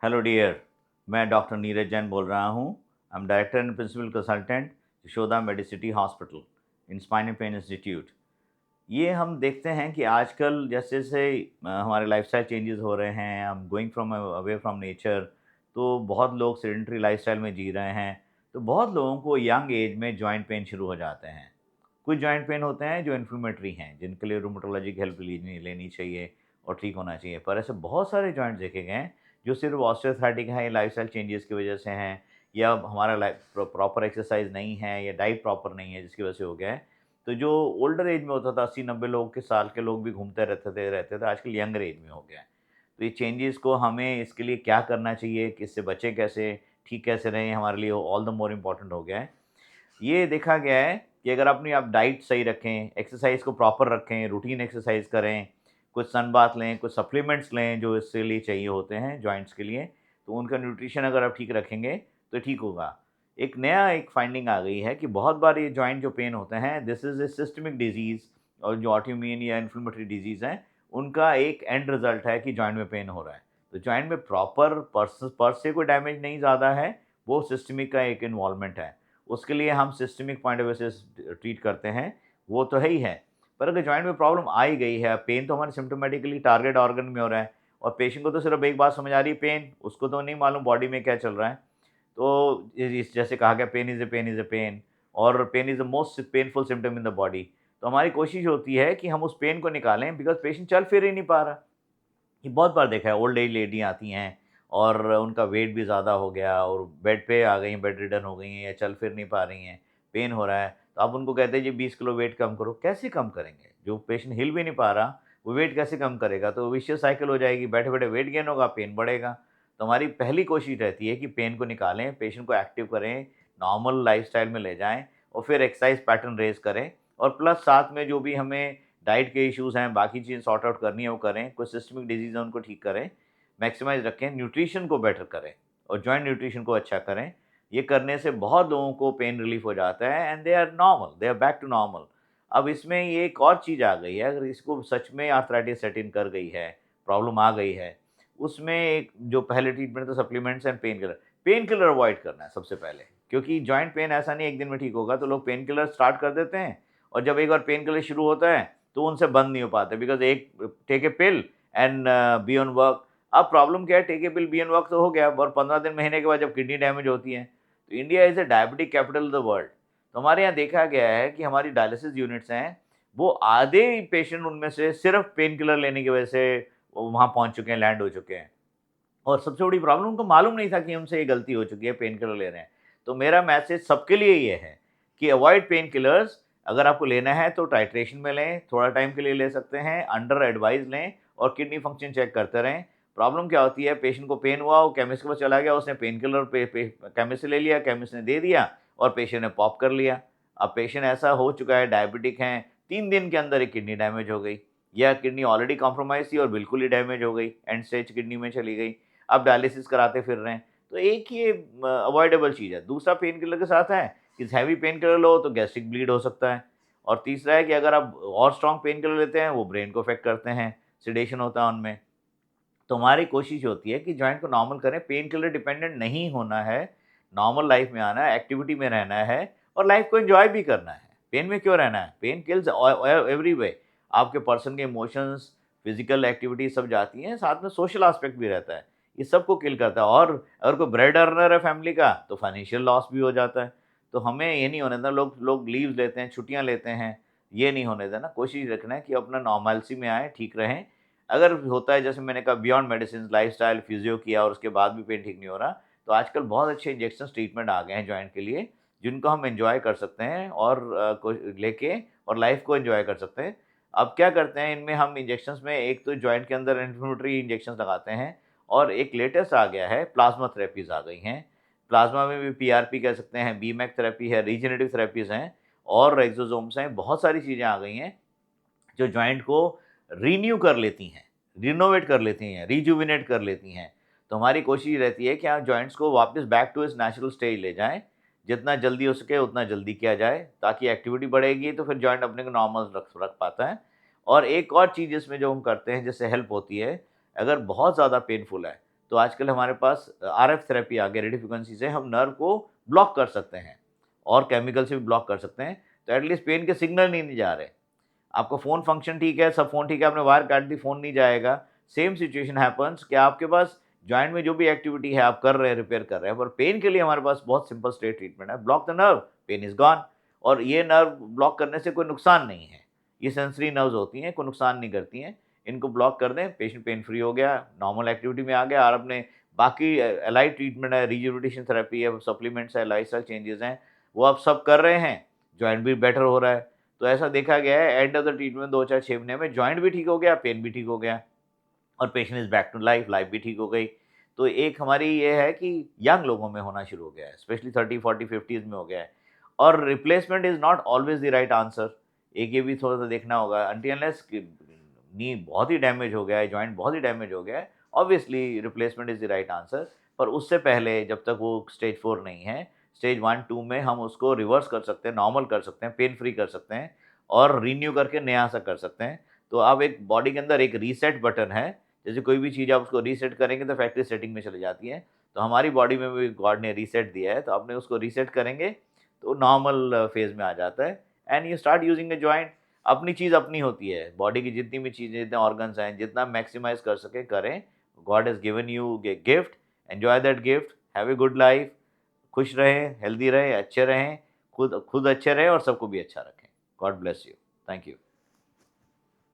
Hello dear. मैं doctor Neeraj Jain बोल रहा हूँ। I am director and principal consultant Yashoda medicity hospital in spine and pain institute. ये हम देखते हैं कि आजकल जैसे जैसे हमारे लाइफस्टाइल चेंजेस हो रहे हैं, हम going from away from nature, तो बहुत लोग सेडेंटरी लाइफस्टाइल में जी रहे हैं। तो बहुत लोगों को यंग एज में जॉइंट पेन शुरू हो जाते हैं। कुछ जॉइंट पेन होते हैं जो इन्फ्लेमेटरी हैं, जिनके लिए रूमेटोलॉजी की हेल्प लेनी लेनी चाहिए और ठीक होना चाहिए। पर ऐसे बहुत सारे जॉइंट देखे गए हैं जो सिर्फ ऑस्टियोआर्थराइटिस हैं, लाइफस्टाइल चेंजेस की वजह से हैं, या हमारा लाइफ प्रॉपर एक्सरसाइज नहीं है, या डाइट प्रॉपर नहीं है जिसकी वजह से हो गया है। तो जो ओल्डर एज में होता था, 80-90 लोग के साल के लोग भी घूमते रहते थे, आजकल यंगर एज में हो गया है। तो ये चेंजेस को हमें इसके लिए क्या करना चाहिए, किससे बचें कैसे, ठीक कैसे रहें, हमारे लिए ऑल द मोर इम्पोर्टेंट हो गया है। ये देखा गया है कि अगर अपनी आप डाइट सही रखें, एक्सरसाइज को प्रॉपर रखें, रूटीन एक्सरसाइज करें, कुछ सन बाथ लें, कुछ सप्लीमेंट्स लें जो इसके लिए चाहिए होते हैं जॉइंट्स के लिए, तो उनका न्यूट्रिशन अगर आप ठीक रखेंगे तो ठीक होगा। एक फाइंडिंग आ गई है कि बहुत बार ये जॉइंट जो पेन होते हैं, this is a systemic disease, और जो ऑटोइम्यून या इन्फ्लेमेटरी डिजीज़ हैं, उनका एक एंड रिज़ल्ट है कि जॉइंट में पेन हो रहा है। तो जॉइंट में प्रॉपर पर से कोई डैमेज नहीं ज़्यादा है, वो सिस्टमिक का एक इन्वॉल्वमेंट है। उसके लिए हम सिस्टमिक पॉइंट ऑफ व्यू से ट्रीट करते हैं, वो तो है ही है। पर अगर जॉइंट में प्रॉब्लम आ ही गई है, पेन तो हमारे सिम्प्टोमेटिकली टारगेट ऑर्गन में हो रहा है, और पेशेंट को तो सिर्फ एक बात समझ आ रही है पेन, उसको तो नहीं मालूम बॉडी में क्या चल रहा है। तो इस जैसे कहा गया, pain is a pain is a pain, और pain is the most painful symptom in the body. तो हमारी कोशिश होती है कि हम उस पेन को निकालें, बिकॉज़ पेशेंट चल फिर ही नहीं पा रहा। ये बहुत बार देखा है, ओल्ड एज लेडी आती हैं और उनका वेट भी ज़्यादा हो गया और बेड पे आ गई हैं, बेड रिडन हो गई हैं, या चल फिर नहीं पा रही हैं, पेन हो रहा है। तो आप उनको कहते हैं जी 20 किलो वेट कम करो, कैसे कम करेंगे? जो पेशेंट हिल भी नहीं पा रहा, वो वेट कैसे कम करेगा? तो विशियस साइकिल हो जाएगी, बैठे-बैठे वेट गेन होगा, पेन बढ़ेगा। तो हमारी पहली कोशिश रहती है कि पेन को निकालें, पेशेंट को एक्टिव करें, नॉर्मल लाइफ़स्टाइल में ले जाएँ, और फिर एक्सरसाइज़ पैटर्न रेज़ करें, और प्लस साथ में जो भी हमें डाइट के इश्यूज़ हैं, बाकी चीज़ें सॉर्ट आउट करनी है वो करें, कोई सिस्टमिक डिज़ीज़ है उनको ठीक करें, मैक्सिमाइज़ रखें, न्यूट्रिशन को बेटर करें और जॉइंट न्यूट्रिशन को अच्छा करें। ये करने से बहुत लोगों को पेन रिलीफ़ हो जाता है, and they are normal, they are back to normal. अब इसमें ये एक और चीज़ आ गई है, अगर इसको सच में आर्थराइटिस सेट इन कर गई है, प्रॉब्लम आ गई है, उसमें एक जो पहले ट्रीटमेंट था supplements and pain killer. Pain killer avoid करना है सबसे पहले, क्योंकि जॉइंट पेन ऐसा नहीं एक दिन में ठीक होगा, तो लोग पेन किलर स्टार्ट कर देते हैं, और जब एक बार पेन किलर शुरू होता है तो उनसे बंद नहीं हो पाते, बिकॉज़ एक take a pill and be on work. अब प्रॉब्लम क्या है, take a pill be on work तो हो गया, और 15 दिन महीने के बाद जब किडनी डैमेज होती है, तो India is a diabetic capital of the world. तो हमारे यहाँ देखा गया है कि हमारी डायलिसिस यूनिट्स हैं, वो आधे पेशेंट उनमें से सिर्फ़ पेन किलर लेने की वजह से वो वहाँ पहुँच चुके हैं, लैंड हो चुके हैं। और सबसे बड़ी प्रॉब्लम, उनको मालूम नहीं था कि उनसे ये गलती हो चुकी है, पेन किलर ले रहे हैं। तो मेरा मैसेज सबके लिए ये है कि अवॉइड पेन किलर्स। अगर आपको लेना है तो टाइट्रेशन में लें, थोड़ा टाइम के लिए ले सकते हैं, अंडर एडवाइस लें, और किडनी फंक्शन चेक करते रहें। प्रॉब्लम क्या होती है, पेशेंट को पेन हुआ, वो केमिस्ट के पास चला गया, उसने पेन किलर केमिस्ट से ले लिया, केमिस्ट ने दे दिया, और पेशेंट ने पॉप कर लिया। अब पेशेंट ऐसा हो चुका है, डायबिटिक हैं, 3 दिन के अंदर ही किडनी डैमेज हो गई, या किडनी ऑलरेडी कॉम्प्रोमाइज़ थी और बिल्कुल ही डैमेज हो गई, एंड स्टेज किडनी में चली गई। अब डायलिसिस कराते फिर रहे हैं। तो एक ये अवॉइडेबल चीज़ है। दूसरा पेन किलर के साथ है कि हैवी पेन किलर लो तो गैस्ट्रिक ब्लीड हो सकता है। और तीसरा है कि अगर आप और स्ट्रॉन्ग पेन किलर लेते हैं, वो ब्रेन को अफ़ेक्ट करते हैं, सेडेशन होता है उनमें। तो हमारी कोशिश होती है कि जॉइंट को नॉर्मल करें, पेन किलर डिपेंडेंट नहीं होना है, नॉर्मल लाइफ़ में आना है, एक्टिविटी में रहना है, और लाइफ़ को एन्जॉय भी करना है। पेन में क्यों रहना है? Pain kills every way. आपके पर्सन के इमोशंस, फिज़िकल एक्टिविटी सब जाती हैं, साथ में सोशल एस्पेक्ट भी रहता है। ये सबको किल करता है, और अगर कोई ब्रेड अर्नर है फैमिली का, तो फाइनेंशियल लॉस भी हो जाता है। तो हमें ये नहीं होने देना, लोग लोग लीव्स लेते हैं, छुट्टियाँ लेते हैं, ये नहीं होने देना। कोशिश रखना है कि अपना नॉर्मैलिटी में आएँ, ठीक रहें। अगर होता है, जैसे मैंने कहा, बियॉन्ड मेडिसिन, लाइफ़स्टाइल, फिज़ियो किया और उसके बाद भी पेन ठीक नहीं हो रहा, तो आजकल बहुत अच्छे इंजेक्शंस ट्रीटमेंट आ गए हैं जॉइंट के लिए, जिनको हम एन्जॉय कर सकते हैं, और को लेके और लाइफ़ को एन्जॉय कर सकते हैं। अब क्या करते हैं, इनमें हम इंजेक्शंस में एक तो जॉइंट के अंदर इन्फ्लेमेटरी इंजेक्शंस लगाते हैं, और एक लेटेस्ट आ गया है, प्लाज़्मा थेरेपीज़ आ गई हैं। प्लाज़्मा में भी पीआरपी कह सकते हैं, बीमैक थेरेपी है, रीजेनरेटिव थेरेपीज़ हैं, और एक्सोसोम्स हैं, बहुत सारी चीज़ें आ गई हैं, जो जॉइंट को रीन्यू कर लेती हैं, रिनोवेट कर लेती हैं, रिजुविनेट कर लेती हैं। तो हमारी कोशिश रहती है कि आप जॉइंट्स को वापस back to its natural stage ले जाएँ, जितना जल्दी हो सके उतना जल्दी किया जाए, ताकि एक्टिविटी बढ़ेगी तो फिर जॉइंट अपने को नॉर्मल रख रख पाता है। और एक और चीज़ इसमें जो हम करते हैं जिससे हेल्प होती है, अगर बहुत ज़्यादा पेनफुल है, तो आजकल हमारे पास आरएफ थेरेपी आ गया, रेडियो फ्रिक्वेंसी से हम नर्व को ब्लॉक कर सकते हैं और केमिकल से भी ब्लॉक कर सकते हैं, तो एटलीस्ट पेन के सिग्नल नहीं जा रहे। आपका फ़ोन फंक्शन ठीक है, सब फ़ोन ठीक है, आपने वायर काट दी, फ़ोन नहीं जाएगा। सेम सिचुएशन हैपेंस कि आपके पास जॉइंट में जो भी एक्टिविटी है आप कर रहे हैं, रिपेयर कर रहे हैं, पर पेन के लिए हमारे पास बहुत सिंपल स्ट्रेट ट्रीटमेंट है, block the nerve, pain is gone. और ये नर्व ब्लॉक करने से कोई नुकसान नहीं है। ये सेंसरी नर्व्स होती हैं, कोई नुकसान नहीं करती हैं। इनको ब्लॉक कर दें, पेशेंट पेन फ्री हो गया, नॉर्मल एक्टिविटी में आ गया और अपने बाकी एलाइड ट्रीटमेंट है, रिजुविनेशन थेरेपी है, सप्लीमेंट्स है, लाइफ़स्टाइल चेंजेज़ हैं, वो आप सब कर रहे हैं, जॉइंट भी बेटर हो रहा है। तो ऐसा देखा गया है एंड ऑफ द ट्रीटमेंट 2, 4, 6 महीने में जॉइंट भी ठीक हो गया, पेन भी ठीक हो गया और patient is back to life, life भी ठीक हो गई। तो एक हमारी ये है कि यंग लोगों में होना शुरू हो गया है, स्पेशली 30, 40, 50s में हो गया है। और replacement is not always the right answer. एक ये भी थोड़ा-सा देखना होगा अनटिल अनलेस कि नी बहुत ही डैमेज हो गया है, जॉइंट बहुत ही डैमेज हो गया है, obviously replacement is the right answer. पर उससे पहले जब तक वो स्टेज 4 नहीं है, स्टेज 1, 2 में हम उसको रिवर्स कर सकते हैं, नॉर्मल कर सकते हैं, पेन फ्री कर सकते हैं और रिन्यू करके नया-सा कर सकते हैं। तो अब एक बॉडी के अंदर एक रीसेट बटन है, जैसे कोई भी चीज़ आप उसको रीसेट करेंगे तो फैक्ट्री सेटिंग में चली जाती है। तो हमारी बॉडी में भी गॉड ने रीसेट दिया है, तो आपने उसको रीसेट करेंगे तो नॉर्मल फ़ेज़ में आ जाता है and you start using a joint. अपनी चीज़ अपनी होती है, बॉडी की जितनी भी चीज़ें, जितने ऑर्गन्स हैं, जितना मैक्सिमाइज़ कर सकें करें। God has given U a gift, enjoy that gift, have a good life, खुश रहें, हेल्दी रहें, अच्छे रहें, खुद खुद अच्छे रहें और सबको भी अच्छा रखें। God bless you. Thank you.